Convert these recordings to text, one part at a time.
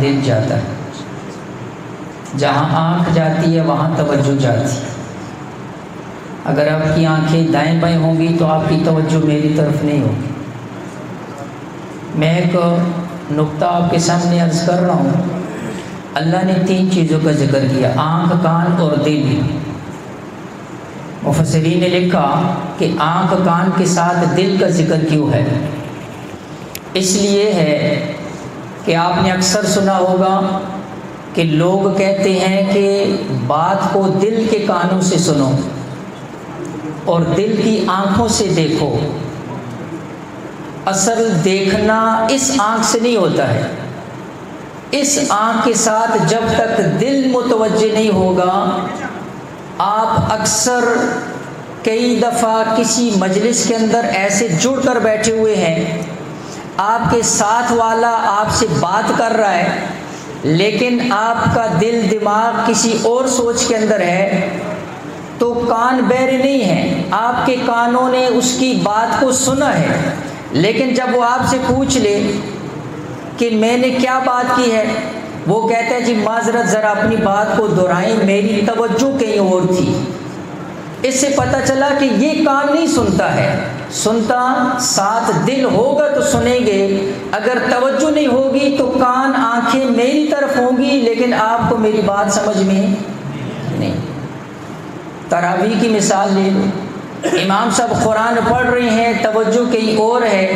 دل جاتا ہے، جہاں آنکھ جاتی ہے وہاں توجہ جاتی ہے۔ اگر آپ کی آنکھیں دائیں بائیں ہوں گی تو آپ کی توجہ میری طرف نہیں ہوگی۔ میں ایک نقطہ آپ کے سامنے عرض کر رہا ہوں۔ اللہ نے 3 چیزوں کا ذکر کیا، آنکھ، کان اور دل۔ مفسرین نے لکھا کہ آنکھ کان کے ساتھ دل کا ذکر کیوں ہے؟ اس لیے ہے کہ آپ نے اکثر سنا ہوگا کہ لوگ کہتے ہیں کہ بات کو دل کے کانوں سے سنو اور دل کی آنکھوں سے دیکھو۔ اصل دیکھنا اس آنکھ سے نہیں ہوتا ہے۔ اس آنکھ کے ساتھ جب تک دل متوجہ نہیں ہوگا، آپ اکثر کئی دفعہ کسی مجلس کے اندر ایسے جڑ کر بیٹھے ہوئے ہیں، آپ کے ساتھ والا آپ سے بات کر رہا ہے لیکن آپ کا دل دماغ کسی اور سوچ کے اندر ہے، تو کان بہرے نہیں ہیں، آپ کے کانوں نے اس کی بات کو سنا ہے، لیکن جب وہ آپ سے پوچھ لے کہ میں نے کیا بات کی ہے، وہ کہتا ہے جی معذرت ذرا اپنی بات کو دہرائیں، میری توجہ کہیں اور تھی۔ اس سے پتہ چلا کہ یہ کان نہیں سنتا ہے، سنتا ساتھ دل ہوگا تو سنیں گے، اگر توجہ نہیں ہوگی تو کان آنکھیں میری طرف ہوں گی لیکن آپ کو میری بات سمجھ میں نہیں۔ تراویح کی مثال لے لو، امام صاحب قرآن پڑھ رہے ہیں، توجہ کہیں اور ہے،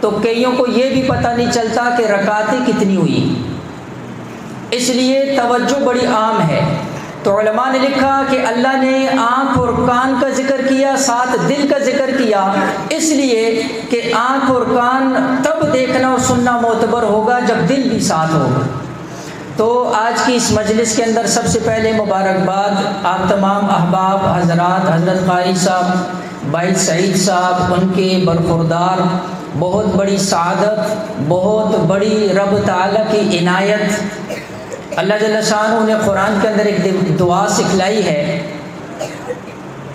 تو کئیوں کو یہ بھی پتہ نہیں چلتا کہ رکعتیں کتنی ہوئی، اس لیے توجہ بڑی عام ہے۔ تو علماء نے لکھا کہ اللہ نے آنکھ اور کان کا ذکر کیا، ساتھ دل کا ذکر کیا، اس لیے کہ آنکھ اور کان تب دیکھنا اور سننا معتبر ہوگا جب دل بھی ساتھ ہوگا۔ تو آج کی اس مجلس کے اندر سب سے پہلے مبارکباد آپ تمام احباب حضرات، حضرت قاری صاحب، بھائی سعید صاحب، ان کے برخوردار، بہت بڑی سعادت، بہت بڑی رب تعالیٰ کی عنایت۔ اللہ جل شانہ نے قرآن کے اندر ایک دعا سکھلائی ہے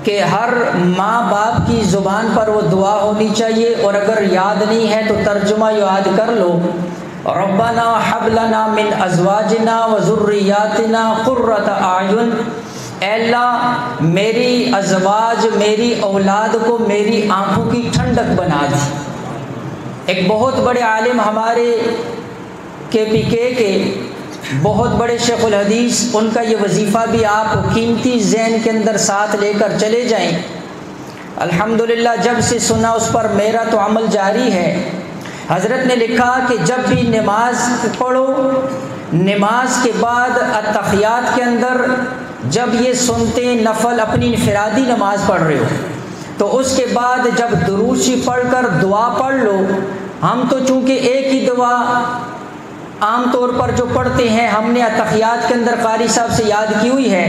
کہ ہر ماں باپ کی زبان پر وہ دعا ہونی چاہیے، اور اگر یاد نہیں ہے تو ترجمہ یاد کر لو، ربنا حب لنا من ازواجنا وذریاتنا قرۃ اعین، اے اللہ میری ازواج، میری اولاد کو میری آنکھوں کی ٹھنڈک بنا دی۔ ایک بہت بڑے عالم ہمارے KPK کے بہت بڑے شیخ الحدیث، ان کا یہ وظیفہ بھی آپ قیمتی ذہن کے اندر ساتھ لے کر چلے جائیں۔ الحمدللہ جب سے سنا اس پر میرا تو عمل جاری ہے۔ حضرت نے لکھا کہ جب بھی نماز پڑھو، نماز کے بعد التحیات کے اندر جب یہ سنتے نفل اپنی انفرادی نماز پڑھ رہے ہو، تو اس کے بعد جب درود شریف پڑھ کر دعا پڑھ لو۔ ہم تو چونکہ ایک ہی دعا عام طور پر جو پڑھتے ہیں، ہم نے التحیات کے اندر قاری صاحب سے یاد کی ہوئی ہے،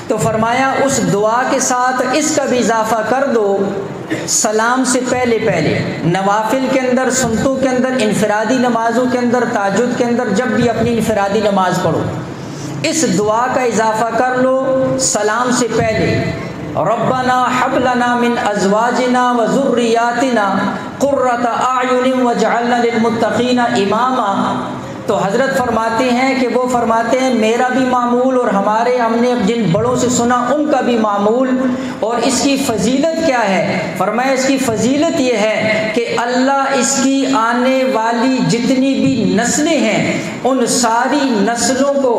تو فرمایا اس دعا کے ساتھ اس کا بھی اضافہ کر دو، سلام سے پہلے نوافل کے اندر، سنتوں کے اندر، انفرادی نمازوں کے اندر، تہجد کے اندر جب بھی اپنی انفرادی نماز پڑھو، اس دعا کا اضافہ کر لو سلام سے پہلے، ربنا حب لنا من ازواجنا وذریاتنا قرۃ اعین واجعلنا للمتقین اماما۔ تو حضرت فرماتے ہیں کہ وہ فرماتے ہیں میرا بھی معمول اور ہم نے جن بڑوں سے سنا ان کا بھی معمول۔ اور اس کی فضیلت کیا ہے؟ فرمایا اس کی فضیلت یہ ہے کہ اللہ اس کی آنے والی جتنی بھی نسلیں ہیں ان ساری نسلوں کو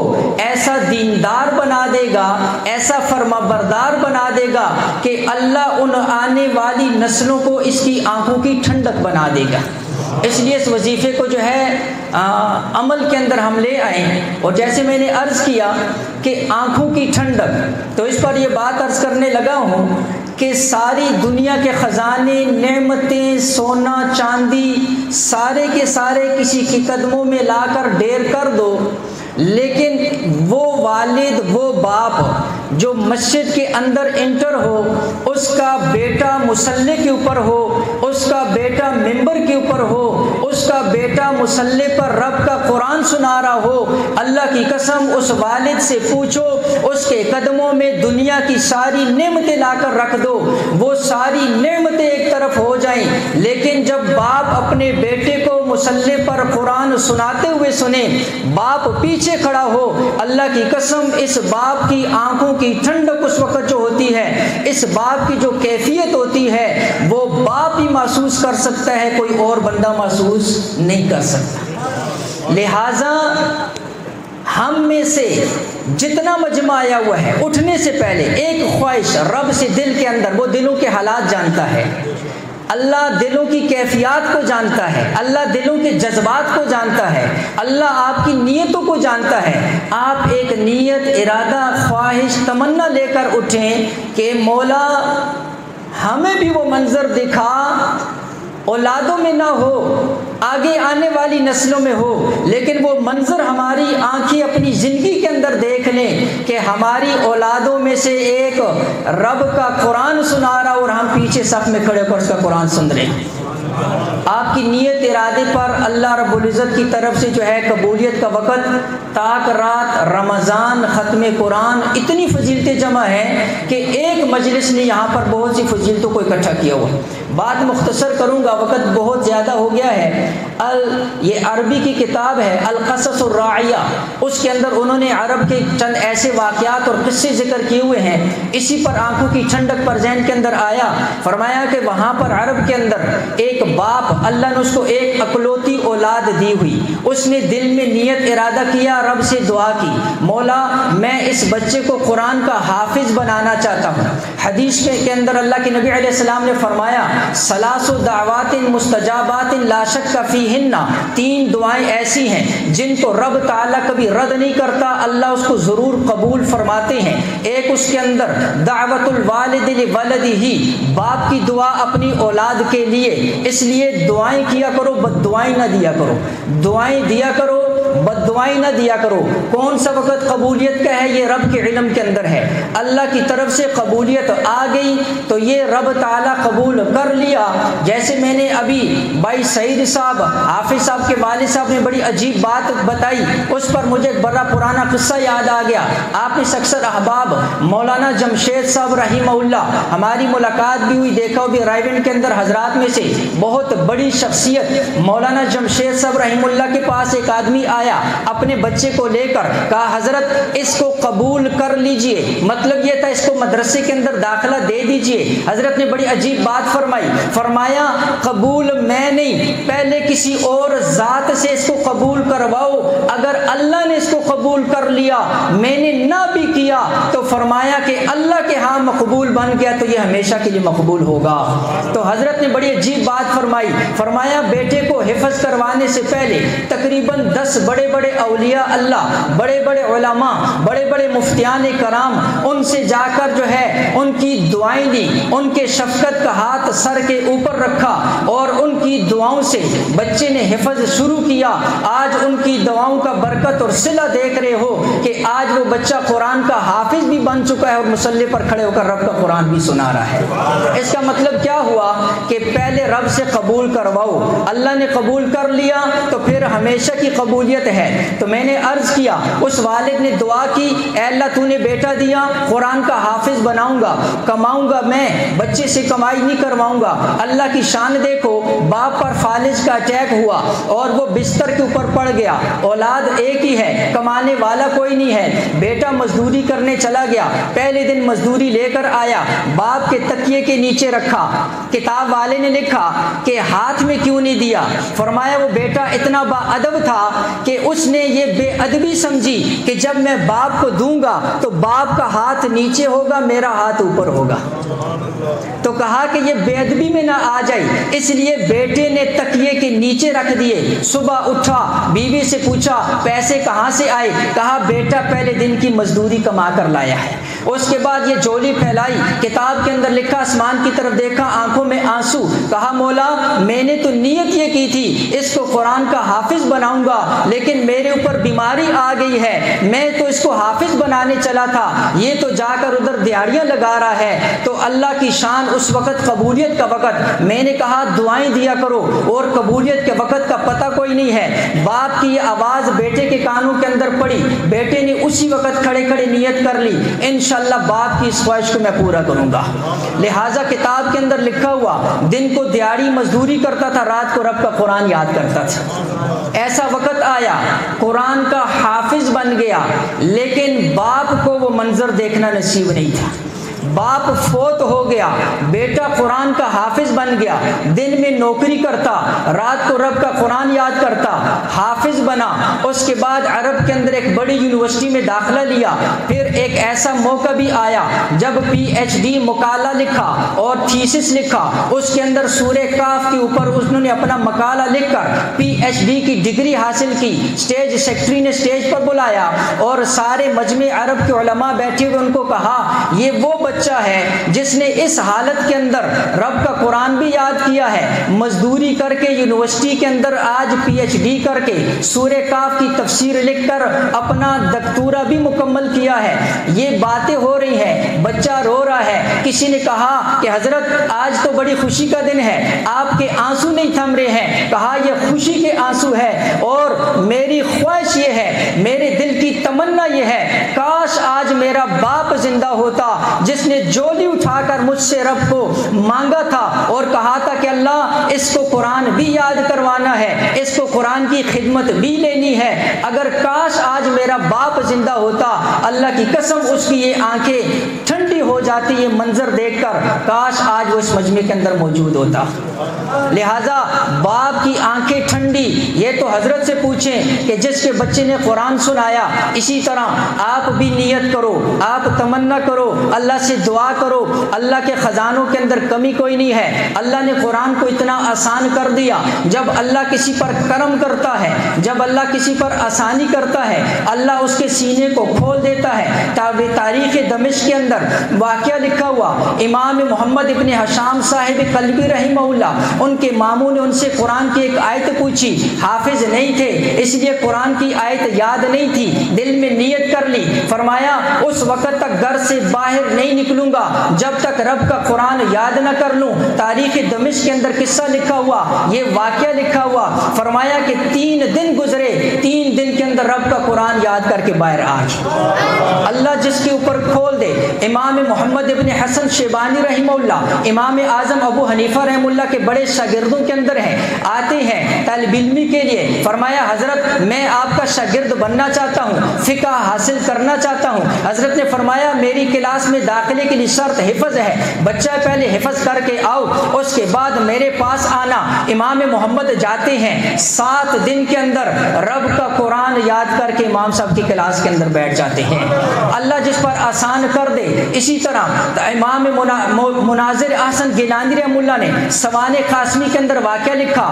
ایسا دیندار بنا دے گا، ایسا فرما بردار بنا دے گا کہ اللہ ان آنے والی نسلوں کو اس کی آنکھوں کی ٹھنڈک بنا دے گا۔ اس لیے اس وظیفے کو جو ہے عمل کے اندر ہم لے آئیں۔ اور جیسے میں نے عرض کیا کہ آنکھوں کی ٹھنڈک، تو اس پر یہ بات عرض کرنے لگا ہوں کہ ساری دنیا کے خزانے، نعمتیں، سونا چاندی، سارے کے سارے کسی کے قدموں میں لا کر ڈھیر کر دو، لیکن وہ والد، وہ باپ جو مسجد کے اندر انٹر ہو، اس کا بیٹا مصلی کے اوپر ہو، اس کا بیٹا ممبر کے اوپر ہو، اس کا بیٹا مصلی پر رب کا قرآن سنا رہا ہو، اللہ کی قسم اس والد سے پوچھو، اس کے قدموں میں دنیا کی ساری نعمتیں لا کر رکھ دو، وہ ساری نعمتیں ایک طرف ہو جائیں، لیکن جب باپ اپنے بیٹے کو مصلی پر قرآن سناتے ہوئے سنے، باپ پیچھے کھڑا ہو، اللہ کی قسم اس باپ کی آنکھوں کی ٹھنڈک اس وقت جو ہوتی ہے، اس باپ کی جو کیفیت ہوتی ہے، وہ باپ ہی محسوس کر سکتا ہے، کوئی اور بندہ محسوس نہیں کر سکتا۔ لہٰذا ہم میں سے جتنا مجمع آیا ہوا ہے، اٹھنے سے پہلے ایک خواہش رب سے دل کے اندر، وہ دلوں کے حالات جانتا ہے، اللہ دلوں کی کیفیات کو جانتا ہے، اللہ دلوں کے جذبات کو جانتا ہے، اللہ آپ کی نیتوں کو جانتا ہے۔ آپ ایک نیت، ارادہ، خواہش، تمنا لے کر اٹھیں کہ مولا ہمیں بھی وہ منظر دکھا، اولادوں میں نہ ہو، آگے آنے والی نسلوں میں ہو، لیکن وہ منظر ہماری آنکھیں اپنی زندگی کے اندر دیکھ لیں کہ ہماری اولادوں میں سے ایک رب کا قرآن سنا رہا اور ہم پیچھے صف میں کھڑے ہو کر اس کا قرآن سن رہے ہیں۔ آپ کی نیت ارادے پر اللہ رب العزت کی طرف سے جو ہے قبولیت کا وقت، تاک رات، رمضان، ختم قرآن، اتنی فضیلتیں جمع ہیں کہ ایک مجلس نے یہاں پر بہت سی فضیلتوں کو اکٹھا کیا ہوا۔ بات مختصر کروں گا، وقت بہت زیادہ ہو گیا ہے۔ یہ عربی کی کتاب ہے القصص الراعیہ، اس کے اندر انہوں نے عرب کے چند ایسے واقعات اور قصے ذکر کیے ہوئے ہیں۔ اسی پر آنکھوں کی ٹھنڈک پر ذہن کے اندر آیا، فرمایا کہ وہاں پر عرب کے اندر ایک باپ، اللہ نے اس کو ایک اکلوتی اولاد دی ہوئی، اس نے دل میں نیت ارادہ کیا، رب سے دعا کی، مولا میں اس بچے کو قرآن کا حافظ بنانا چاہتا ہوں۔ حدیث کے اندر اللہ کے نبی علیہ السلام نے فرمایا ثلاث دعوات مستجابات لا شک فیہن، تین دعائیں ایسی ہیں جن کو رب تعالیٰ کبھی رد نہیں کرتا، اللہ اس کو ضرور قبول فرماتے ہیں۔ ایک اس کے اندر دعوت الوالد لولدہ، باپ کی دعا اپنی اولاد کے لیے، اس لیے دعائیں کیا کرو، بد دعائیں نہ دیا کرو، دعائیں دیا کرو، بد دعائیں نہ دیا کرو۔ کون سا وقت قبولیت کا ہے؟ یہ رب کے علم کے اندر ہے، اللہ کی طرف سے قبولیت آ گئی تو یہ رب تعالیٰ قبول کر لیا۔ جیسے میں نے ابھی بھائی سعید صاحب، حافظ صاحب کے والد صاحب نے بڑی عجیب بات بتائی، اس پر مجھے ایک بڑا پرانا قصہ یاد آ گیا۔ آپ نے اکثر احباب مولانا جمشید صاحب رحمہ اللہ، ہماری ملاقات بھی ہوئی، دیکھا بھی رائیونڈ کے اندر حضرات میں سے بہت بڑی شخصیت مولانا جمشید صاحب رحمہ اللہ کے پاس ایک آدمی آیا اپنے بچے کو لے کر، کہا حضرت اس کو قبول کر لیجئے، مطلب یہ تھا اس کو مدرسے کے اندر داخلہ دے دیجئے۔ حضرت نے بڑی عجیب بات فرمائی، فرمایا قبول میں نہیں، پہلے کسی اور ذات سے اس کو قبول کرواؤ، اگر اللہ نے اس کو قبول کر لیا، میں نے نہ بھی کیا، تو فرمایا کہ اللہ کے ہاں مقبول بن گیا تو یہ ہمیشہ کے لیے مقبول ہوگا۔ تو حضرت نے بڑی عجیب بات فرمائی، فرمایا بیٹے کو حفظ کروانے سے پہلے تقریباً 10 بڑے بڑے اولیاء اللہ، بڑے بڑے علماء، بڑے بڑے مفتیان کرام، ان سے جا کر جو ہے ان کی دعائیں لی، ان کے شفقت کا ہاتھ سر کے اوپر رکھا اور ان کی دعاؤں سے بچے نے حفظ شروع کیا۔ آج ان کی دعاؤں کا برکت اور صلہ دیکھ رہے ہو کہ آج وہ بچہ قرآن کا حافظ بھی بن چکا ہے اور مصلی پر کھڑے ہو کر رب کا قرآن بھی سنا رہا ہے۔ اس کا مطلب کیا ہوا کہ پہلے رب سے قبول کرواؤ، اللہ نے قبول کر لیا تو پھر ہمیشہ کی قبولیت ہے۔ تو میں نے عرض کیا، اس والد نے دعا کی، اے اللہ تو نے بیٹا دیا، قرآن کا حافظ بناؤں گا، کماؤں گا، میں بچے سے کمائی نہیں کرواؤں گا۔ اللہ کی شان دیکھو، باپ پر فالج کا اٹیک ہوا اور وہ بستر کے اوپر پڑ گیا، اولاد ایک ہی ہے، کمانے والا کوئی نہیں ہے، بیٹا مزدوری کرنے چلا گیا، پہلے دن مزدوری لے کر آیا، باپ کے تکیے کے نیچے رکھا، کتاب والے نے لکھا کہ ہاتھ میں کیوں نہیں دیا؟ فرمایا وہ بیٹا اتنا با ادب تھا کہ اس نے یہ بے ادبی سمجھی کہ جب میں باپ کو دوں گا تو باپ کا ہاتھ نیچے ہوگا، میرا ہاتھ اوپر ہوگا، تو کہا کہ یہ بے ادبی میں نہ آ جائے، اس لیے بیٹے نے تکیے کے نیچے رکھ دیے۔ صبح اٹھا، بیوی سے پوچھا پیسے کہاں سے آئے؟ کہا بیٹا پہلے دن کی مزدوری کما کر لایا ہے۔ اس کے بعد یہ جولی پھیلائی، کتاب کے اندر لکھا، آسمان کی طرف دیکھا، آنکھوں میں آنسو، کہا مولا میں نے تو نیت یہ کی تھی اس کو قرآن کا حافظ بناؤں گا، لیکن میرے اوپر بیماری آ گئی ہے، میں تو اس کو حافظ بنانے چلا تھا، یہ تو جا کر ادھر دیہڑیاں لگا رہا ہے۔ تو اللہ کی شان، اس وقت قبولیت کا وقت، میں نے کہا دعائیں دیا کرو، اور قبولیت کے وقت کا پتہ کوئی نہیں ہے۔ باپ کی یہ آواز بیٹے کے کانوں کے اندر پڑی، بیٹے نے اسی وقت کھڑے کھڑے نیت کر لی، انشاءاللہ انشاءاللہ باپ کی اس خواہش کو میں پورا کروں گا۔ لہٰذا کتاب کے اندر لکھا ہوا دن کو دیہڑی مزدوری کرتا تھا، رات کو رب کا قرآن یاد کرتا تھا۔ ایسا وقت آیا قرآن کا حافظ بن گیا، لیکن باپ کو وہ منظر دیکھنا نصیب نہیں تھا۔ باپ فوت ہو گیا، بیٹا قرآن کا حافظ بن گیا، دن میں نوکری کرتا، رات کو رب کا قرآن یاد کرتا، حافظ بنا۔ اس کے بعد عرب کے اندر ایک بڑی یونیورسٹی میں داخلہ لیا۔ پھر ایک ایسا موقع بھی آیا جب پی ایچ ڈی مقالہ لکھا اور تھیسس لکھا، اس کے اندر سورہ کاف کے اوپر انہوں نے اپنا مقالہ لکھ کر پی ایچ ڈی کی ڈگری حاصل کی۔ اسٹیج سیکرٹری نے اسٹیج پر بلایا اور سارے مجمع عرب کے علماء بیٹھے ہوئے ان کو کہا یہ وہ بچہ ہے جس نے اس حالت کے اندر رب کا قرآن بھی یاد کیا ہے، مزدوری کر کے یونیورسٹی کے اندر آج پی ایچ ڈی کر کے سورہ کاف کی تفسیر لکھ کر اپنا دکتورا بھی مکمل کیا ہے۔ یہ باتیں ہو رہی ہیں، بچہ رو رہا ہے۔ کسی نے کہا کہ حضرت آج تو بڑی خوشی کا دن ہے، آپ کے آنسو نہیں تھم رہے ہیں۔ کہا یہ خوشی کے آنسو ہے اور میری خواہش یہ ہے، میرے دل کی تمنا یہ ہے کاش آج میرا باپ زندہ ہوتا جس نے جولی اٹھا کر مجھ سے رب کو مانگا تھا اور کہا تھا کہ اللہ اس کو قرآن بھی یاد کروانا ہے، اس کو قرآن کی خدمت بھی لینی ہے۔ اگر کاش آج میرا باپ زندہ ہوتا، اللہ کی قسم اس کی یہ آنکھیں ٹھنڈی ہو جاتی یہ منظر دیکھ کر، کاش آج وہ اس مجمع کے اندر موجود ہوتا۔ لہذا باپ کی آنکھیں ٹھنڈی، یہ تو حضرت سے پوچھیں کہ جس کے بچے نے قرآن سنایا۔ اسی طرح آپ بھی نیت کرو، آپ تمنا کرو، اللہ سے دعا کرو۔ اللہ کے خزانوں کے اندر کمی کوئی نہیں ہے۔ اللہ نے قرآن کو اتنا آسان کر دیا۔ جب اللہ کسی پر کرم کرتا ہے، جب اللہ کسی پر آسانی کرتا ہے، اللہ اس کے سینے کو کھول دیتا ہے۔ تاریخ دمشق کے اندر واقعہ لکھا ہوا، امام محمد ابن حشام صاحب قلبی رحمہ اللہ، ان کے ماموں نے ان سے قرآن کی ایک آیت پوچھی، حافظ نہیں تھے اس لیے قرآن کی آیت یاد نہیں تھی، دل میں نیت کر لی، فرمایا اس وقت تک گھر سے باہر نہیں نکلوں گا جب تک رب کا قرآن یاد نہ کر لوں۔ تاریخ دمشق کے اندر قصہ لکھا ہوا، یہ واقعہ لکھا ہوا، فرمایا کہ 3 دن گزرے، 3 دن کے اندر رب کا قرآن یاد کر کے باہر آ گیا۔ اللہ جس کے اوپر کھول دے۔ امام محمد ابن حسن شیبانی رحمہ اللہ، امام اعظم ابو حنیفہ رحمہ اللہ کے بڑے شاگردوں کے اندر ہیں، آتے ہیں طالب علمی کے لیے، فرمایا حضرت میں آپ کا شاگرد بننا چاہتا ہوں، فقہ حاصل کرنا چاہتا ہوں۔ حضرت نے فرمایا میری کلاس میں داخلے کے لیے شرط حفظ ہے، بچہ پہلے حفظ کر کے آؤ، اس کے بعد میرے پاس آنا۔ امام محمد جاتے ہیں، 7 دن کے اندر رب کا قرآن یاد کر کے امام صاحب کی کلاس کے اندر بیٹھ جاتے ہیں۔ اللہ جس پر آسان کر دے۔ اسی طرح امام مناظر احسن گیلانی رحمہ اللہ نے سوانح قاسمی کے اندر واقعہ لکھا،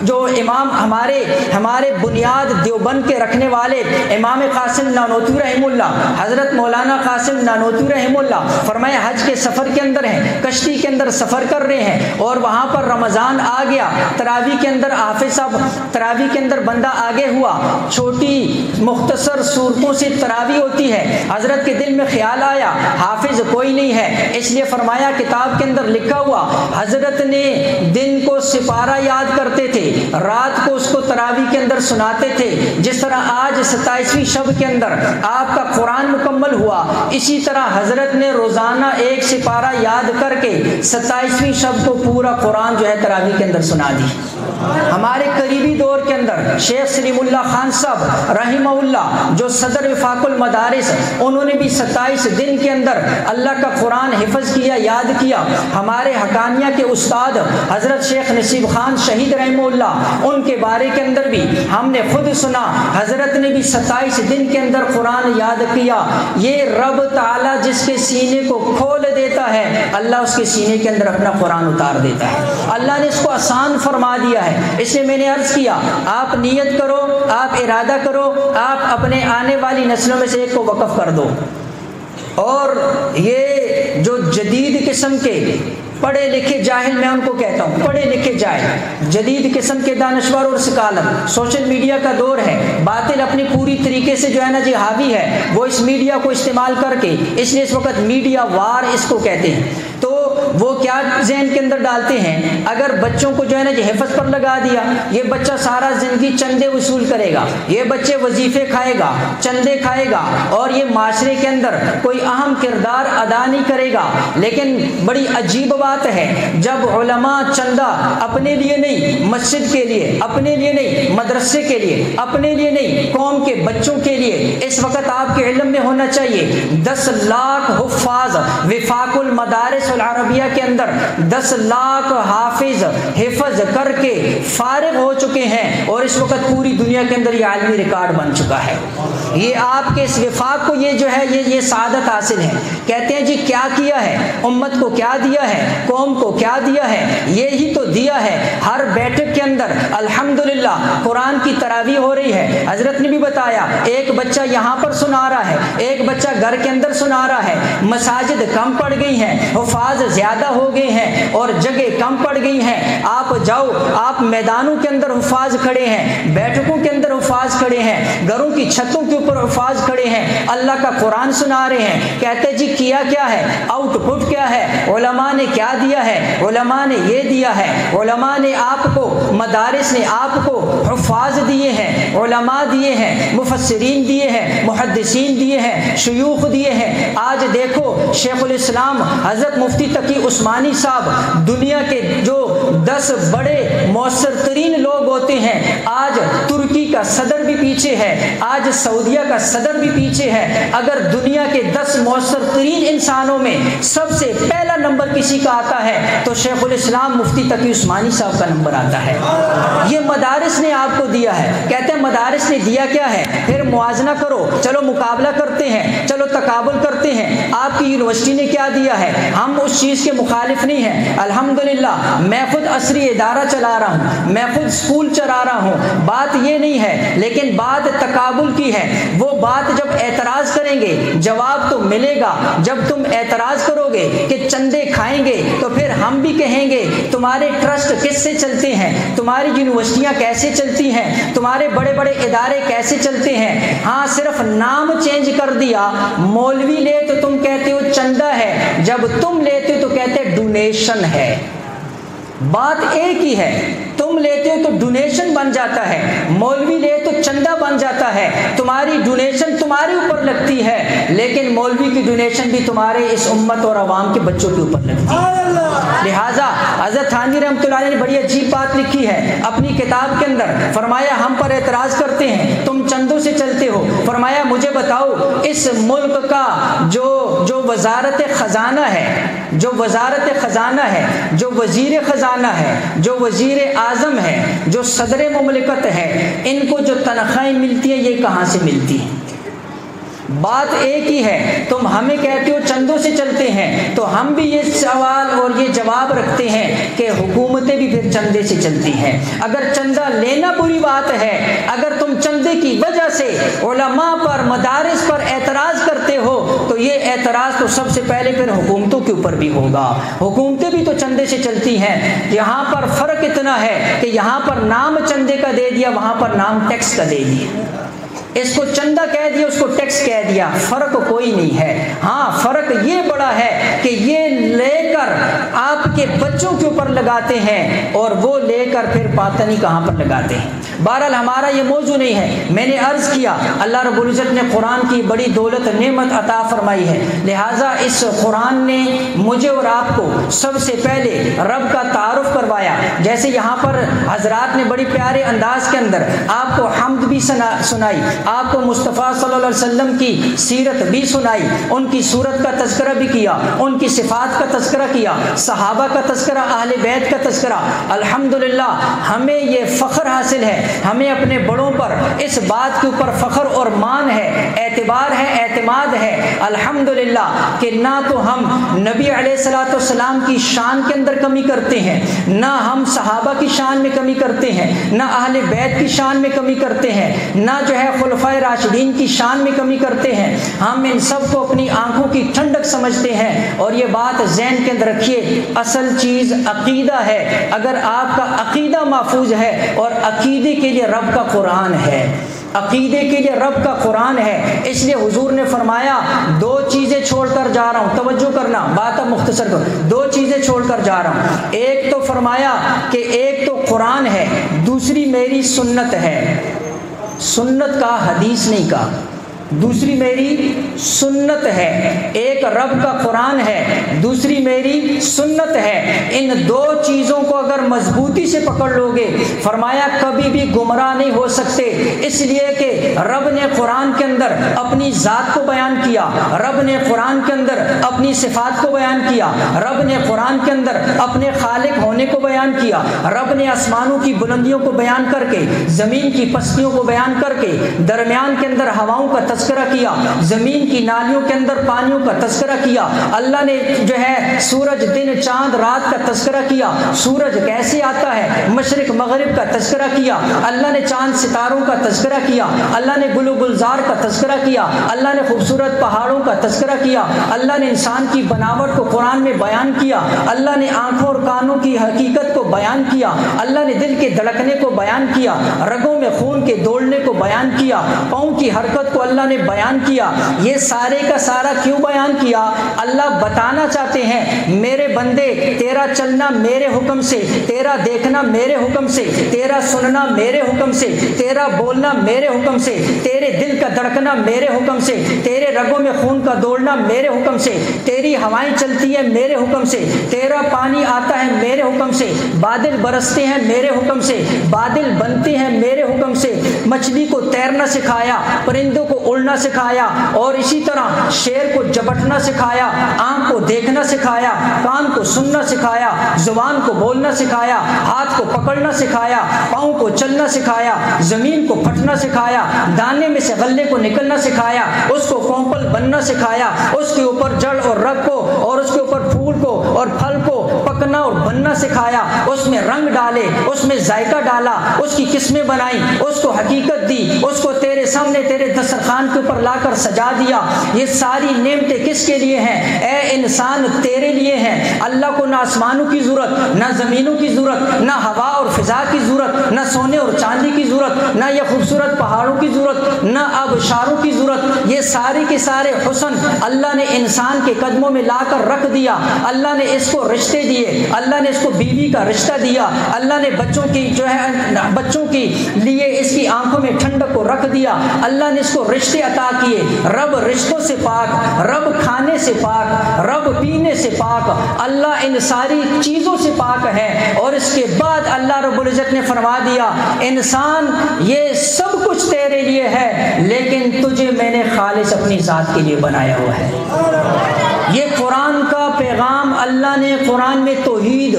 جو امام ہمارے بنیاد دیوبند کے رکھنے والے امام قاسم نانوتوی رحمہ اللہ، حضرت مولانا قاسم نانوتوی رحمہ اللہ، فرمایا حج کے سفر کے اندر ہیں، کشتی کے اندر سفر کر رہے ہیں اور وہاں پر رمضان آ گیا، تراویح کے اندر حافظ صاحب تراویح کے اندر بندہ آگے ہوا، چھوٹی مختصر صورتوں سے تراویح ہوتی ہے۔ حضرت کے دل میں خیال آیا حافظ کوئی نہیں ہے، اس لیے فرمایا کتاب کے اندر لکھا ہوا حضرت نے دن کو سپارہ یاد کرتے تھے، رات کو اس کو تراویح کے اندر سناتے تھے۔ جس طرح آج 27ویں شب کے اندر آپ کا قرآن مکمل ہوا، اسی طرح حضرت نے روزانہ 1 سپارہ یاد کر کے 27ویں شب کو پورا قرآن جو ہے تراویح کے اندر سنا دی۔ ہمارے قریبی دور کے اندر شیخ سلیم اللہ خان صاحب رحمہ اللہ جو صدر وفاق المدارس، انہوں نے بھی 27 دن کے اندر اللہ کا قرآن حفظ کیا، یاد کیا۔ ہمارے حقانیہ کے استاد حضرت شیخ نصیب خان شہید رحمہ اللہ، ان کے بارے کے اندر بھی ہم نے خود سنا، حضرت نے بھی 27 دن کے اندر قرآن یاد کیا۔ یہ رب تعالیٰ جس کے سینے کو کھول دیتا ہے، اللہ اس کے سینے کے اندر اپنا قرآن اتار دیتا ہے۔ اللہ نے اس کو آسان فرما دیا ہے۔ اس لیے میں نے عرض کیا آپ نیت کرو، آپ ارادہ کرو، آپ اپنے آنے والی نسلوں میں سے ایک کو وقف کر دو۔ اور یہ جو جدید قسم کے پڑھے لکھے جاہل، میں ان کو کہتا ہوں پڑھے لکھے جاہل، جدید قسم کے دانشور اور سکالر، سوشل میڈیا کا دور ہے، باطل اپنی پوری طریقے سے جو ہے نا جی حاوی ہے، وہ اس میڈیا کو استعمال کر کے، اس لیے اس وقت میڈیا وار اس کو کہتے ہیں، تو وہ کیا ذہن کے اندر ڈالتے ہیں، اگر بچوں کو جو ہے نا یہ حفظ پر لگا دیا، یہ بچہ سارا زندگی چندے وصول کرے گا، یہ بچے وظیفے کھائے گا، چندے کھائے گا، اور یہ معاشرے کے اندر کوئی اہم کردار ادا نہیں کرے گا۔ لیکن بڑی عجیب بات ہے، جب علماء چندہ اپنے لیے نہیں، مسجد کے لیے، اپنے لیے نہیں، مدرسے کے لیے، اپنے لیے نہیں، قوم کے بچوں کے لیے، اس وقت آپ کے علم میں ہونا چاہیے 10 لاکھ حفاظ وفاق المدارس العربیہ کے اندر 10 لاکھ حافظ حفظ کر کے فارغ ہو چکے ہیں، اور اس وقت پوری دنیا کے اندر یہ عالمی ریکارڈ بن چکا ہے۔ یہ آپ کے اس وفاق کو یہ جو ہے یہ سعادت حاصل ہے۔ کہتے ہیں جی کیا کیا ہے، امت کو کیا دیا ہے، قوم کو کیا دیا ہے، یہی تو دیا ہے۔ ہر بیٹھک کے اندر الحمدللہ قرآن کی تراویح ہو رہی ہے، حضرت نے بھی بتایا، ایک بچہ یہاں پر سنا رہا ہے، ایک بچہ گھر کے اندر سنا رہا ہے۔ مساجد کم پڑ گئی ہیں، حفاظ زیادہ ہو گئے ہیں، اور جگہ کم پڑ گئی ہیں۔ آپ جاؤ، آپ میدانوں کے اندر حفاظ کھڑے ہیں، بیٹھکوں کے اندر حفاظ کھڑے ہیں، گھروں کی چھتوں کے اوپر حفاظ کھڑے ہیں، اللہ کا قرآن سنا رہے ہیں۔ کہتے جی کیا کیا ہے، آؤٹ پٹ کیا ہے، علماء نے کیا دیا ہے، علماء نے یہ دیا ہے، علماء نے آپ کو، مدارس نے آپ کو حفاظ دیے ہیں، علماء دیے ہیں، مفسرین دیے ہیں، محدثین دیے ہیں، شیوخ دیے ہیں۔ آج دیکھو شیخ الاسلام حضرت مفتی تقی عثمانی صاحب، دنیا کے جو 10 بڑے مؤثر ترین لوگ ہوتے ہیں، آج ترکی کا صدر بھی پیچھے ہے، آج سعودیہ کا صدر بھی پیچھے ہے۔ اگر دنیا کے 10 مؤثر ترین انسانوں میں سب سے پہلا نمبر کسی کا آتا ہے تو شیخ الاسلام مفتی تقی عثمانی صاحب کا نمبر آتا ہے۔ یہ مدارس نے آپ کو دیا ہے۔ کہتے ہیں مدارس نے دیا کیا ہے، پھر موازنہ کرو، چلو مقابلہ کرتے ہیں، چلو تقابل کرتے ہیں، آپ کی یونیورسٹی نے کیا دیا ہے۔ ہم اس چیز کے مخالف نہیں ہیں، الحمدللہ میں خود عصری ادارہ چلا رہا ہوں، میں خود اسکول چلا رہا ہوں، بات یہ نہیں ہے، لیکن بات تقابل کی ہے۔ وہ بات جب اعتراض کریں گے جواب تو ملے گا۔ جب تم اعتراض کرو گے کہ چندے کھائیں گے تو پھر ہم بھی کہیں گے تمہارے ٹرسٹ کس سے چلتے ہیں، تمہاری یونیورسٹیاں کیسے چلتی ہیں، تمہارے بڑے بڑے ادارے کیسے چلتے ہیں۔ ہاں صرف نام چینج کر دیا، مولوی لے تو تم کہتے ہو چندہ ہے، جب تم لیتے ہو تو کہتے ڈونیشن ہے۔ بات ایک ہی ہے، تم لیتے ہو تو ڈونیشن بن جاتا ہے، مولوی لے تو چندہ بن جاتا ہے۔ تمہاری ڈونیشن تمہارے اوپر لگتی ہے، لیکن مولوی کی ڈونیشن بھی تمہارے اس امت اور عوام کے بچوں کے اوپر لگتی ہے۔ لہٰذا حضرت تھانوی رحمۃ اللہ علیہ نے بڑی عجیب بات لکھی ہے اپنی کتاب کے اندر، فرمایا ہم پر اعتراض کرتے ہیں تم چندوں سے چلتے ہو، فرمایا مجھے بتاؤ اس ملک کا جو وزارت خزانہ ہے، جو وزارت خزانہ ہے، جو وزیر خزانہ ہے، جو وزیر اعظم ہے، جو صدر مملکت ہے، ان کو جو تنخواہیں ملتی ہیں یہ کہاں سے ملتی ہیں؟ بات ایک ہی ہے، تم ہمیں کہتے ہو چندوں سے چلتے ہیں، تو ہم بھی یہ سوال اور یہ جواب رکھتے ہیں کہ حکومتیں بھی پھر چندے سے چلتی ہیں۔ اگر چندہ لینا بری بات ہے، اگر تم چندے کی وجہ سے علماء پر، مدارس پر اعتراض کرتے ہو تو یہ اعتراض تو سب سے پہلے پھر حکومتوں کے اوپر بھی ہوگا۔ حکومتیں بھی تو چندے سے چلتی ہیں۔ یہاں پر فرق اتنا ہے کہ یہاں پر نام چندے کا دے دیا، وہاں پر نام ٹیکس کا دے دیا۔ اس کو چندہ کہہ دیا، اس کو ٹیکس کہہ دیا، فرق کوئی نہیں ہے۔ ہاں فرق یہ بڑا ہے کہ یہ لے کر آپ کے بچوں کے اوپر لگاتے ہیں اور وہ لے کر پھر پتہ نہیں کہاں پر لگاتے ہیں۔ بہرحال ہمارا یہ موضوع نہیں ہے۔ میں نے عرض کیا اللہ رب العزت نے قرآن کی بڑی دولت نعمت عطا فرمائی ہے، لہٰذا اس قرآن نے مجھے اور آپ کو سب سے پہلے رب کا تعارف کروایا۔ جیسے یہاں پر حضرات نے بڑی پیارے انداز کے اندر آپ کو حمد بھی سنائی، آپ کو مصطفیٰ صلی اللہ علیہ وسلم کی سیرت بھی سنائی، ان کی صورت کا تذکرہ بھی کیا، ان کی صفات کا تذکرہ کیا، صحابہ کا تذکرہ، اہل بیت کا تذکرہ۔ الحمدللہ ہمیں یہ فخر حاصل ہے، ہمیں اپنے بڑوں پر اس بات کے اوپر فخر اور مان ہے، اعتبار ہے، اعتماد ہے الحمدللہ کہ نہ تو ہم نبی علیہ الصلوۃ والسلام کی شان کے اندر کمی کرتے ہیں، نہ ہم صحابہ کی شان میں کمی کرتے ہیں، نہ اہل بیت کی شان میں کمی کرتے ہیں، نہ جو ہے خلفائے راشدین کی شان میں کمی کرتے ہیں۔ ہم ان سب کو اپنی آنکھوں کی ٹھنڈک سمجھتے ہیں، اور یہ بات ذہن کے اندر رکھیے، اصل چیز عقیدہ ہے۔ اگر آپ کا عقیدہ محفوظ ہے، اور عقیدے کے لیے رب کا قرآن ہے، عقیدے کے لیے رب کا قرآن ہے، اس لیے حضور نے فرمایا 2 چیزیں چھوڑ کر جا رہا ہوں، توجہ کرنا، بات اب مختصر کرو، 2 چیزیں چھوڑ کر جا رہا ہوں، ایک تو فرمایا کہ ایک تو قرآن ہے، دوسری میری سنت ہے، سنت کا حدیث نہیں کا، دوسری میری سنت ہے، ایک رب کا قرآن ہے، دوسری میری سنت ہے، ان 2 چیزوں کو اگر مضبوطی سے پکڑ لو گے فرمایا کبھی بھی گمراہ نہیں ہو سکتے، اس لیے کہ رب نے قرآن کے اندر اپنی ذات کو بیان کیا، رب نے قرآن کے اندر اپنی صفات کو بیان کیا، رب نے قرآن کے اندر اپنے خالق ہونے کو بیان کیا، رب نے آسمانوں کی بلندیوں کو بیان کر کے، زمین کی پستیوں کو بیان کر کے، درمیان کے اندر ہواؤں کا تذکرہ کیا، زمین کی نالیوں کے اندر پانیوں کا تذکرہ کیا، اللہ نے جو ہے سورج دن چاند رات کا تذکرہ کیا، سورج کیسے آتا ہے مشرق مغرب کا تذکرہ کیا، اللہ نے چاند ستاروں کا تذکرہ کیا، اللہ نے گل و گلزار کا تذکرہ کیا، اللہ نے خوبصورت پہاڑوں کا تذکرہ کیا، اللہ نے انسان کی بناوٹ کو قرآن میں بیان کیا، اللہ نے آنکھوں اور کانوں کی حقیقت کو بیان کیا، اللہ نے دل کے دھڑکنے کو بیان کیا، رگوں میں خون کے دوڑنے کو بیان کیا، پاؤں کی حرکت کو اللہ نے بیان کیا۔ یہ سارے کا سارا کیوں بیان کیا؟ اللہ بتانا چاہتے ہیں میرے بندے تیرا چلنا میرے حکم سے، تیرا دیکھنا میرے حکم سے، تیرا سننا میرے حکم سے، تیرا بولنا میرے حکم سے، تیرے دل کا دھڑکنا میرے حکم سے، تیرے رگوں میں خون کا دوڑنا میرے حکم سے، تیری ہوائیں چلتی ہیں میرے حکم سے، تیرا پانی آتا ہے میرے حکم سے، بادل برستے ہیں میرے حکم سے، بادل بنتے ہیں میرے حکم سے، مچھلی کو تیرنا سکھایا، پرندوں کو اڑنا سکھایا، اور اسی طرح شیر کو جبٹنا سکھایا، آنکھ کو دیکھنا سکھایا، کان کو سننا سکھایا، زبان کو بولنا سکھایا، ہاتھ کو پکڑنا سکھایا، پاؤں کو چلنا سکھایا، زمین کو پھٹنا سکھایا، دانے میں سے غلے کو نکلنا سکھایا، اس کو کونپل بننا سکھایا، اس کے اوپر جڑ اور رگ کو اور اس کے اوپر پھول کو اور پھل کو پکنا اور بننا سکھایا، اس میں رنگ ڈالے، اس میں ذائقہ ڈالا، اس کی قسمیں بنائی، اس کو حقیقت دی، اس کو تیرے سامنے تیرے دسترخوان کے اوپر لا کر سجا دیا۔ یہ ساری نعمتیں کس کے لیے ہیں؟ اے انسان تیرے لیے ہیں۔ اللہ کو نہ آسمانوں کی ضرورت، نہ زمینوں کی ضرورت، نہ ہوا اور فضا کی ضرورت، نہ سونے اور چاندی کی ضرورت، نہ یہ خوبصورت پہاڑوں کی ضرورت، نہ آبشاروں کی ضرورت۔ یہ سارے کے سارے حسن اللہ نے انسان کے قدموں میں لا کر رکھ دیا۔ اللہ نے اس کو رشتے دیے، اللہ نے اس کو بیوی کا رشتہ دیا، اللہ نے بچوں کی جو ہے بچوں کے لیے اس کی آنکھوں میں ٹھنڈک کو رکھ دیا، اللہ نے اس کو رشتے عطا کیے۔ رب رشتوں سے پاک، رب کھانے سے پاک، رب پینے سے پاک، اللہ ان ساری چیزوں سے پاک ہے۔ اور اس کے بعد اللہ رب العزت نے فرما دیا انسان یہ سب کچھ تیرے لیے ہے، لیکن تجھے میں نے خالص اپنی ذات کے لیے بنایا ہوا ہے۔ یہ قرآن کا پیغام، اللہ نے قرآن میں توحید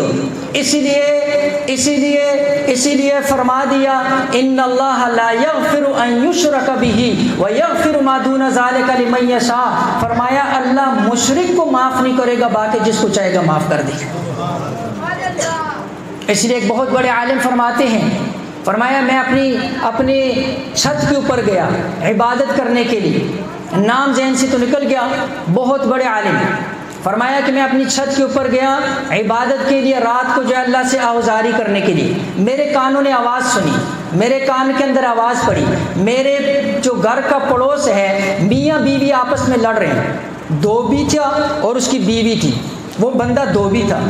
اسی لیے فرما دیا ان اللہ لا یغفر ان یشرک بہ ویغفر ما دون ذلک لمن یشاء۔ فرمایا اللہ مشرک کو معاف نہیں کرے گا، باقی جس کو چاہے گا معاف کر دے گا۔ اس لیے ایک بہت بڑے عالم فرماتے ہیں، فرمایا میں اپنی چھت کے اوپر گیا عبادت کرنے کے لیے، نام ذہن سے تو نکل گیا، بہت بڑے عالم، فرمایا کہ میں اپنی چھت کے اوپر گیا عبادت کے لیے، رات کو جو ہے اللہ سے آوازاری کرنے کے لیے، میرے کانوں نے آواز سنی، میرے کان کے اندر آواز پڑی، میرے جو گھر کا پڑوس ہے میاں بیوی آپس میں لڑ رہے ہیں، دھوبی تھا اور اس کی بیوی تھی، وہ بندہ دھوبی تھا،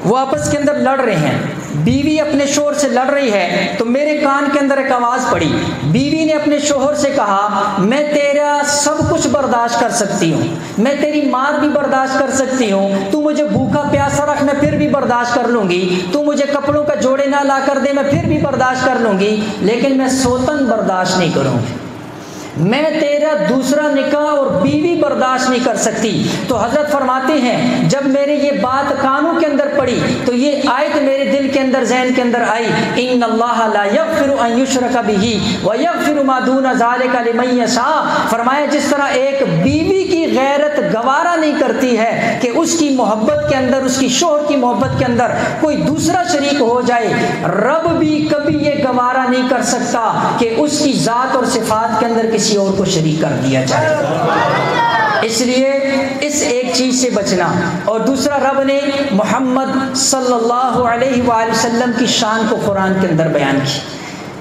وہ آپس کے اندر لڑ رہے ہیں، بیوی اپنے شوہر سے لڑ رہی ہے، تو میرے کان کے اندر ایک آواز پڑی، بیوی نے اپنے شوہر سے کہا میں تیرا سب کچھ برداشت کر سکتی ہوں، میں تیری مار بھی برداشت کر سکتی ہوں، تو مجھے بھوکا پیاسا رکھ میں پھر بھی برداشت کر لوں گی، تو مجھے کپڑوں کا جوڑے نہ لا کر دے میں پھر بھی برداشت کر لوں گی، لیکن میں سوتن برداشت نہیں کروں گی، میں تیرا دوسرا نکاح اور بیوی برداشت نہیں کر سکتی۔ تو حضرت فرماتے ہیں جب میرے یہ بات کانوں کے اندر پڑی تو یہ آیت میرے دل کے اندر ذہن کے اندر آئی ان اللہ لا یغفر ان یشرک بہ ویغفر ما دون ذلک لمن یشاء۔ فرمایا جس طرح ایک بیوی کی غیرت گوارا نہیں کرتی ہے کہ اس کی محبت کے اندر، اس کی شوہر کی محبت کے اندر کوئی دوسرا شریک ہو جائے، رب بھی کبھی یہ گوارا نہیں کر سکتا کہ اس کی ذات اور صفات کے اندر کسی اور کو شریک کر دیا جائے۔ اس لیے اس ایک چیز سے بچنا، اور دوسرا رب نے محمد صلی اللہ علیہ وآلہ وسلم کی شان کو قرآن کے اندر بیان کی۔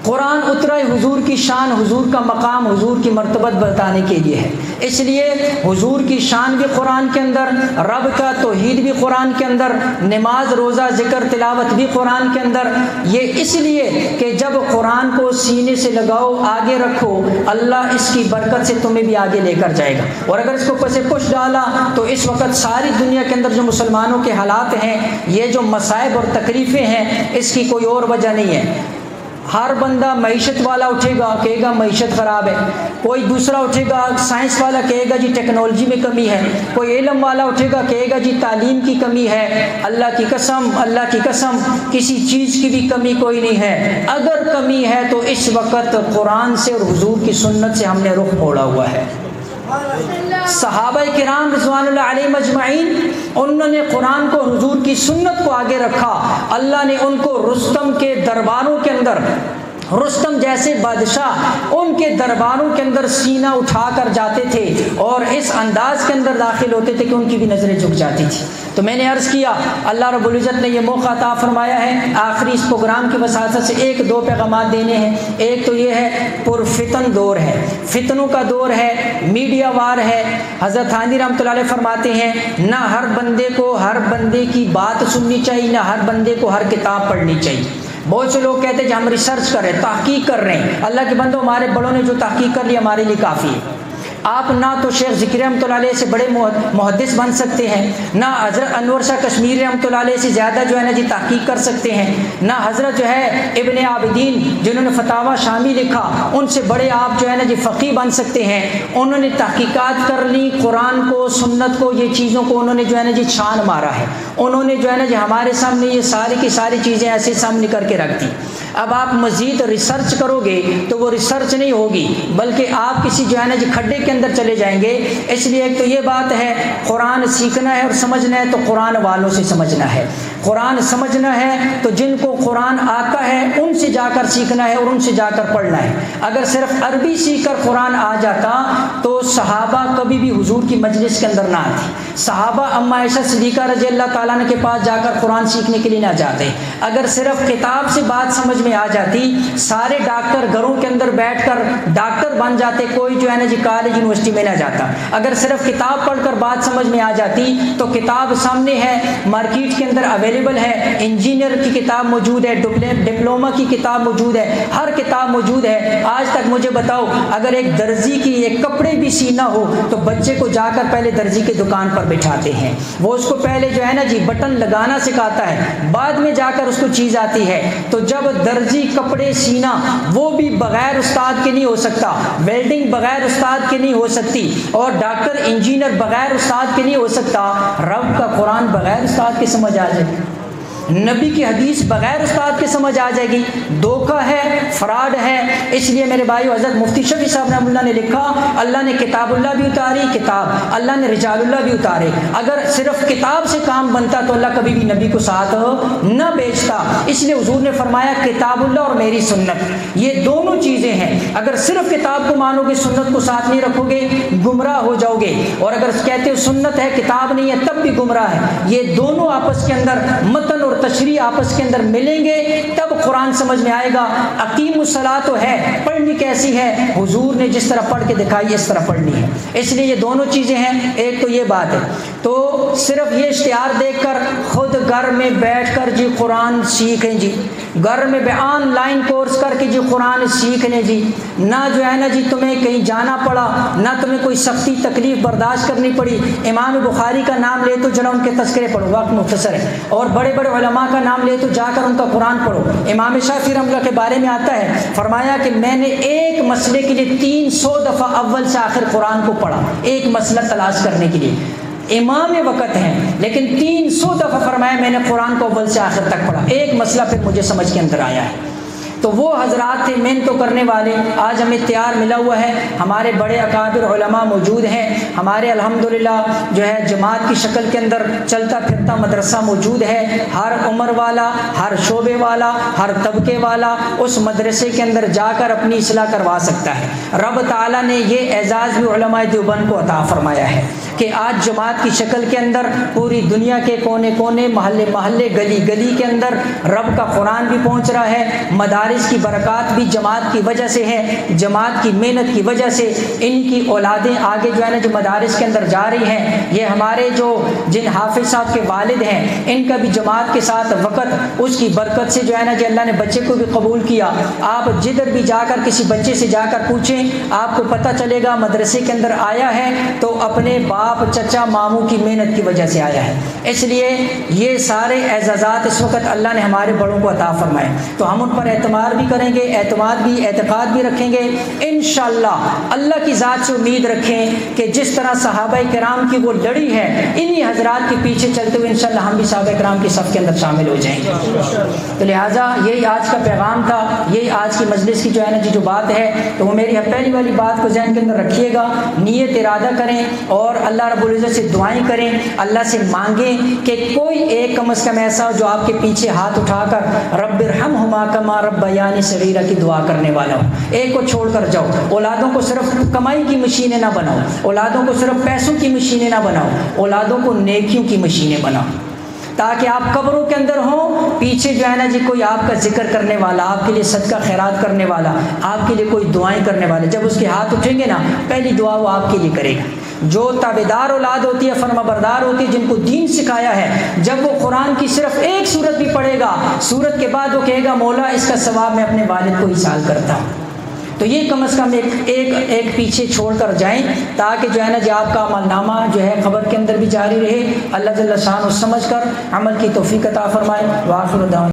قرآن اترا حضور کی شان، حضور کا مقام، حضور کی مرتبت بتانے کے لیے ہے۔ اس لیے حضور کی شان بھی قرآن کے اندر، رب کا توحید بھی قرآن کے اندر، نماز روزہ ذکر تلاوت بھی قرآن کے اندر۔ یہ اس لیے کہ جب قرآن کو سینے سے لگاؤ، آگے رکھو، اللہ اس کی برکت سے تمہیں بھی آگے لے کر جائے گا۔ اور اگر اس کو پس پش ڈالا تو اس وقت ساری دنیا کے اندر جو مسلمانوں کے حالات ہیں، یہ جو مصائب اور تکلیفیں ہیں، اس کی کوئی اور وجہ نہیں ہے۔ ہر بندہ معیشت والا اٹھے گا، کہے گا معیشت خراب ہے، کوئی دوسرا اٹھے گا سائنس والا کہے گا جی ٹیکنالوجی میں کمی ہے، کوئی علم والا اٹھے گا کہے گا جی تعلیم کی کمی ہے۔ اللہ کی قسم کسی چیز کی بھی کمی کوئی نہیں ہے۔ اگر کمی ہے تو اس وقت قرآن سے اور حضور کی سنت سے ہم نے رخ موڑا ہوا ہے۔ صحابہ کرام رضوان اللہ علیہم اجمعین، انہوں نے قرآن کو، حضور کی سنت کو آگے رکھا۔ اللہ نے ان کو رستم کے درباروں کے اندر، رستم جیسے بادشاہ ان کے درباروں کے اندر سینہ اٹھا کر جاتے تھے اور اس انداز کے اندر داخل ہوتے تھے کہ ان کی بھی نظریں جھک جاتی تھی۔ تو میں نے عرض کیا اللہ رب العزت نے یہ موقع عطا فرمایا ہے، آخری اس پروگرام کی وساطت سے ایک دو پیغامات دینے ہیں۔ ایک تو یہ ہے پرفتن دور ہے، فتنوں کا دور ہے، میڈیا وار ہے۔ حضرت تھانوی رحمۃ اللہ علیہ فرماتے ہیں نہ ہر بندے کو ہر بندے کی بات سننی چاہیے، نہ ہر بندے کو ہر کتاب پڑھنی چاہیے۔ بہت سے لوگ کہتے ہیں کہ ہم ریسرچ کر رہے ہیں، تحقیق کر رہے ہیں۔ اللہ کے بندوں، ہمارے بڑوں نے جو تحقیق کر لی ہمارے لیے کافی ہے۔ آپ نہ تو شیخ ذکری رحمۃ اللہ علیہ سے بڑے محدث بن سکتے ہیں، نہ حضرت انور شاہ کشمیری رحمۃ اللہ علیہ سے زیادہ جو ہے نا جی تحقیق کر سکتے ہیں، نہ حضرت جو ہے ابن عابدین جنہوں نے فتاوی شامی لکھا ان سے بڑے آپ جو ہے نا جی فقیہ بن سکتے ہیں۔ انہوں نے تحقیقات کر لی، قرآن کو، سنت کو، یہ چیزوں کو انہوں نے جو ہے نا جی چھان مارا ہے۔ انہوں نے جو ہے نا جی ہمارے سامنے یہ ساری کی ساری چیزیں ایسے سامنے کر کے رکھ دی۔ اب آپ مزید ریسرچ کرو گے تو وہ ریسرچ نہیں ہوگی، بلکہ آپ کسی جو ہے نا جی کھڈے کے اندر چلے جائیں گے۔ اس لیے ایک تو یہ بات ہے، قرآن سیکھنا ہے اور سمجھنا ہے تو قرآن والوں سے سمجھنا ہے۔ قرآن سمجھنا ہے تو جن کو قرآن آتا ہے ان سے جا کر سیکھنا ہے اور ان سے جا کر پڑھنا ہے۔ اگر صرف عربی سیکھ کر قرآن آ جاتا تو صحابہ کبھی بھی حضور کی مجلس کے اندر نہ آتی۔ صحابہ اما عائشہ صدیقہ رضی اللہ تعالیٰ عنہ کے پاس جا کر قرآن سیکھنے کے لیے نہ جاتے۔ اگر صرف کتاب سے بات سمجھ میں آ جاتی، سارے ڈاکٹر گھروں کے اندر بیٹھ کر ڈاکٹر بن جاتے، کوئی جو ہے نا جی کالج یونیورسٹی میں نہ جاتا۔ اگر صرف کتاب پڑھ کر بات سمجھ میں آ جاتی تو کتاب سامنے ہے، مارکیٹ کے اندر اویلیبل ہے، انجینئر کی کتاب موجود ہے، ڈپلوما کی کتاب موجود ہے، ہر کتاب موجود ہے۔ آج تک مجھے بتاؤ اگر ایک درزی کی ایک کپڑے بھی سینا ہو تو بچے کو جا کر پہلے درزی کی دکان پر بٹھاتے ہیں، وہ اس کو پہلے جو ہے نا جی بٹن لگانا سکھاتا ہے، بعد میں جا کر اس کو چیز آتی ہے۔ تو جب درزی کپڑے سینا وہ بھی بغیر استاد کے نہیں ہو سکتا، ویلڈنگ بغیر استاد کے نہیں ہو سکتی، اور ڈاکٹر انجینئر بغیر استاد کے نہیں ہو سکتا، رب کا قرآن بغیر استاد کے سمجھ آ جائے گی، نبی کی حدیث بغیر استاد کے سمجھ آ جائے گی۔ دھوکہ ہے، فراڈ ہے۔ اس لیے میرے بھائیو، حضرت مفتی شفیع صاحب رحمۃ اللہ نے لکھا اللہ نے کتاب اللہ بھی اتاری، کتاب اللہ نے رجال اللہ بھی اتارے۔ اگر صرف کتاب سے کام بنتا تو اللہ کبھی بھی نبی کو ساتھ نہ بھیجتا۔ اس لیے حضور نے فرمایا کتاب اللہ اور میری سنت، یہ دونوں چیزیں ہیں۔ اگر صرف کتاب کو مانو گے، سنت کو ساتھ نہیں رکھو گے، گمراہ ہو جاؤ گے، اور اگر کہتے ہو سنت ہے کتاب نہیں ہے تب بھی گمراہ ہے۔ یہ دونوں آپس کے اندر، متن اور تشریح آپس کے اندر ملیں گے تب قرآن سمجھ میں آئے گا۔ اقیم الصلاۃ تو ہے، پڑھنی کیسی ہے؟ حضور نے جس طرح پڑھ کے دکھائی اس طرح پڑھنی ہے۔ اس لیے یہ دونوں چیزیں ہیں۔ ایک تو یہ بات ہے، تو صرف یہ اشتہار دیکھ کر خود گھر میں بیٹھ کر جی قرآن سیکھیں جی، گھر میں آن لائن کورس کر کے جی قرآن سیکھ لیں جی، نہ جو ہے نا جی تمہیں کہیں جانا پڑا، نہ تمہیں کوئی سختی تکلیف برداشت کرنی پڑی۔ امام بخاری کا نام لے تو ذرا ان کے تذکرے پڑھو، وقت مختصر ہے، اور بڑے بڑے علماء کا نام لے تو جا کر ان کا قرآن پڑھو۔ امام شافعی رحمۃ اللہ کے بارے میں آتا ہے، فرمایا کہ میں نے ایک مسئلے کے لیے 300 دفعہ اول سے آخر قرآن کو پڑھا، ایک مسئلہ تلاش کرنے کے لیے۔ امام وقت ہیں لیکن 300 دفعہ فرمایا میں نے قرآن کو اول سے آخر تک پڑھا، ایک مسئلہ پھر مجھے سمجھ کے اندر آیا ہے۔ تو وہ حضرات تھے محنتوں کرنے والے۔ آج ہمیں تیار ملا ہوا ہے، ہمارے بڑے اکابر علماء موجود ہیں، ہمارے الحمدللہ جو ہے جماعت کی شکل کے اندر چلتا پھرتا مدرسہ موجود ہے۔ ہر عمر والا، ہر شعبے والا، ہر طبقے والا اس مدرسے کے اندر جا کر اپنی اصلاح کروا سکتا ہے۔ رب تعالیٰ نے یہ اعزاز بھی علماء دیوبند کو عطا فرمایا ہے کہ آج جماعت کی شکل کے اندر پوری دنیا کے کونے کونے، محلے محلے، گلی گلی کے اندر رب کا قرآن بھی پہنچ رہا ہے۔ مدارس کی برکات بھی جماعت کی وجہ سے ہے، جماعت کی محنت کی وجہ سے ان کی اولادیں آگے جو ہے نا جو مدارس کے اندر جا رہی ہیں۔ یہ ہمارے جو جن حافظ صاحب کے والد ہیں، ان کا بھی جماعت کے ساتھ وقت، اس کی برکت سے جو ہے نا کہ اللہ نے بچے کو بھی قبول کیا۔ آپ جدھر بھی جا کر کسی بچے سے جا کر پوچھیں، آپ کو پتہ چلے گا مدرسے کے اندر آیا ہے تو اپنے باپ، چچا، ماموں کی محنت کی وجہ سے آیا ہے۔ اس لیے یہ سارے اعزازات اس وقت اللہ نے ہمارے بڑوں کو عطا فرمائے، تو ہم ان پر اعتماد بھی کریں گے، اعتقاد بھی رکھیں گے انشاءاللہ۔ اللہ کی ذات سے امید رکھیں کہ جس طرح صحابہ کرام کی وہ لڑی ہے، انہی حضرات کے پیچھے چلتے ہوئے انشاءاللہ ہم بھی صحابہ کرام کی صف کے اندر شامل ہو جائیں گے۔ تو لہٰذا یہی آج کا پیغام تھا، یہی آج کی مجلس کی جو ہے نا جو بات ہے، تو وہ میری پہلی والی بات کو ذہن کے اندر رکھیے گا، نیت ارادہ کریں اور اللہ رب العزت سے دعائیں کریں، اللہ سے مانگیں کہ کوئی ایک کم از کم ایسا ہو جو آپ کے پیچھے ہاتھ اٹھا کر رب ارحمہما کما ربیانی صغیرہ کی دعا کرنے والا ہو۔ ایک کو چھوڑ کر جاؤ، اولادوں کو صرف کمائی کی مشینیں نہ بناؤ، اولادوں کو صرف پیسوں کی مشینیں نہ بناؤ، اولادوں کو نیکیوں کی مشینیں بناؤ، تاکہ آپ قبروں کے اندر ہوں، پیچھے جو ہے نا جی کوئی آپ کا ذکر کرنے والا، آپ کے لیے صدقہ خیرات کرنے والا، آپ کے لیے کوئی دعائیں کرنے والا، جب اس کے ہاتھ اٹھیں گے نا پہلی دعا وہ آپ کے لیے کرے گا۔ جو تابعدار اولاد ہوتی ہے، فرما بردار ہوتی ہے، جن کو دین سکھایا ہے، جب وہ قرآن کی صرف ایک سورت بھی پڑھے گا، سورت کے بعد وہ کہے گا مولا اس کا ثواب میں اپنے والد کو ایصال کرتا ہوں۔ تو یہ کم از کم ایک پیچھے چھوڑ کر جائیں، تاکہ جو ہے نا جو آپ کا عمل نامہ جو ہے خبر کے اندر بھی جاری رہے۔ اللہ جل شانہ سمجھ کر عمل کی توفیق عطا فرمائے۔ وآخر دعوانا